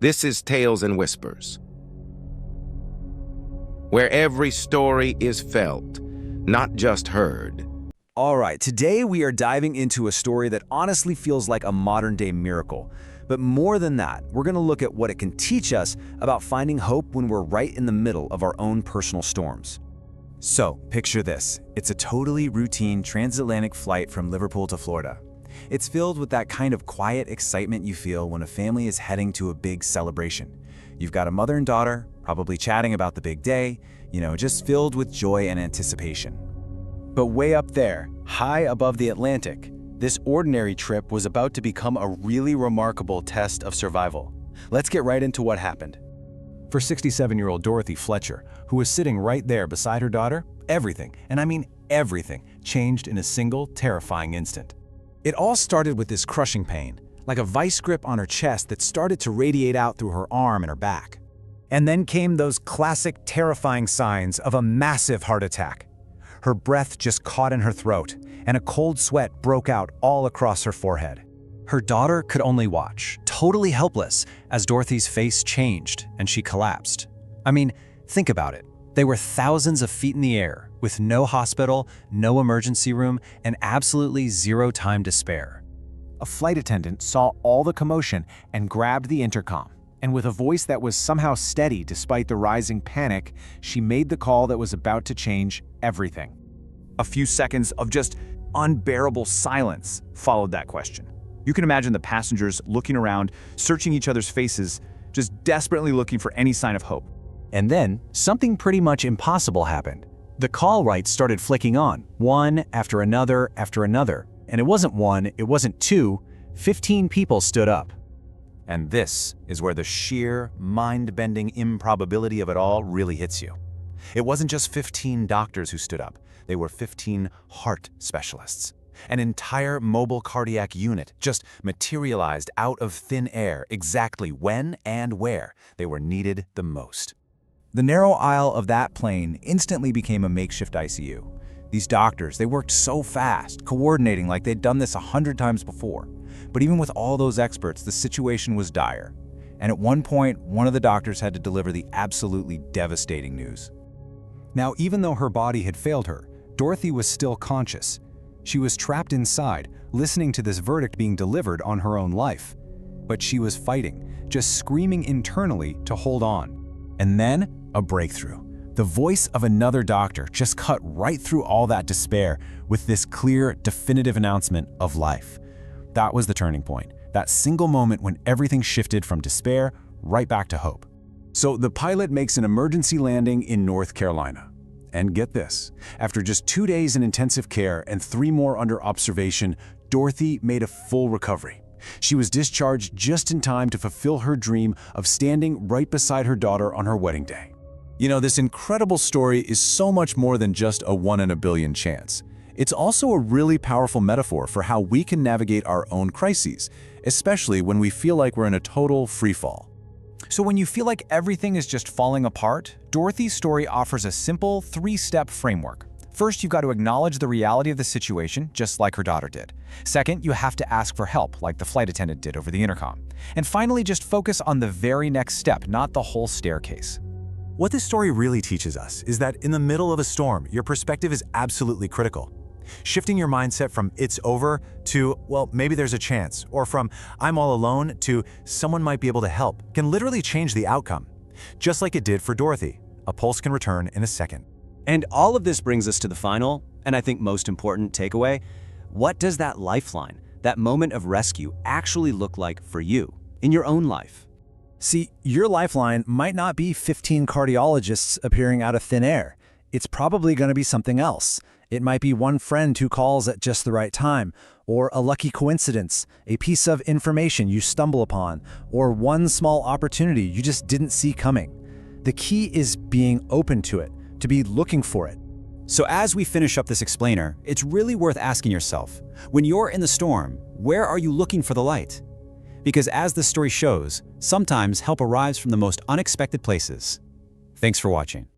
This is Tales and Whispers, where every story is felt, not just heard. All right, today we are diving into a story that honestly feels like a modern-day miracle. But more than that, we're going to look at what it can teach us about finding hope when we're right in the middle of our own personal storms. So, picture this. It's a totally routine transatlantic flight from Liverpool to Florida. It's filled with that kind of quiet excitement you feel when a family is heading to a big celebration. You've got a mother and daughter, probably chatting about the big day, just filled with joy and anticipation. But way up there, high above the Atlantic, this ordinary trip was about to become a really remarkable test of survival. Let's get right into what happened. For 67-year-old Dorothy Fletcher, who was sitting right there beside her daughter, everything, and I mean everything, changed in a single terrifying instant. It all started with this crushing pain, like a vice grip on her chest that started to radiate out through her arm and her back. And then came those classic terrifying signs of a massive heart attack. Her breath just caught in her throat, and a cold sweat broke out all across her forehead. Her daughter could only watch, totally helpless, as Dorothy's face changed and she collapsed. I mean, think about it. They were thousands of feet in the air, with no hospital, no emergency room, and absolutely zero time to spare. A flight attendant saw all the commotion and grabbed the intercom. And with a voice that was somehow steady despite the rising panic, she made the call that was about to change everything. A few seconds of just unbearable silence followed that question. You can imagine the passengers looking around, searching each other's faces, just desperately looking for any sign of hope. And then, something pretty much impossible happened. The call lights started flicking on, one after another, and it wasn't one, it wasn't two, 15 people stood up. And this is where the sheer, mind-bending improbability of it all really hits you. It wasn't just 15 doctors who stood up. They were 15 heart specialists. An entire mobile cardiac unit just materialized out of thin air exactly when and where they were needed the most. The narrow aisle of that plane instantly became a makeshift ICU. These doctors, they worked so fast, coordinating like they'd done this 100 times before. But even with all those experts, the situation was dire. And at one point, one of the doctors had to deliver the absolutely devastating news. Now, even though her body had failed her, Dorothy was still conscious. She was trapped inside, listening to this verdict being delivered on her own life. But she was fighting, just screaming internally to hold on. And then, a breakthrough. The voice of another doctor just cut right through all that despair with this clear, definitive announcement of life. That was the turning point, that single moment when everything shifted from despair right back to hope. So the pilot makes an emergency landing in North Carolina. And get this, after just 2 days in intensive care and 3 more under observation, Dorothy made a full recovery. She was discharged just in time to fulfill her dream of standing right beside her daughter on her wedding day. This incredible story is so much more than just a 1 in a billion chance. It's also a really powerful metaphor for how we can navigate our own crises, especially when we feel like we're in a total freefall. So when you feel like everything is just falling apart, Dorothy's story offers a simple 3-step framework. First, you've got to acknowledge the reality of the situation, just like her daughter did. Second, you have to ask for help, like the flight attendant did over the intercom. And finally, just focus on the very next step, not the whole staircase. What this story really teaches us is that in the middle of a storm, your perspective is absolutely critical. Shifting your mindset from "it's over" to "well, maybe there's a chance," or from "I'm all alone" to "someone might be able to help" can literally change the outcome. Just like it did for Dorothy. A pulse can return in a second. And all of this brings us to the final, and I think most important takeaway. What does that lifeline, that moment of rescue, actually look like for you, in your own life? See, your lifeline might not be 15 cardiologists appearing out of thin air. It's probably going to be something else. It might be one friend who calls at just the right time, or a lucky coincidence, a piece of information you stumble upon, or one small opportunity you just didn't see coming. The key is being open to it, to be looking for it. So as we finish up this explainer, it's really worth asking yourself, when you're in the storm, where are you looking for the light? Because as the story shows, sometimes help arrives from the most unexpected places. Thanks for watching.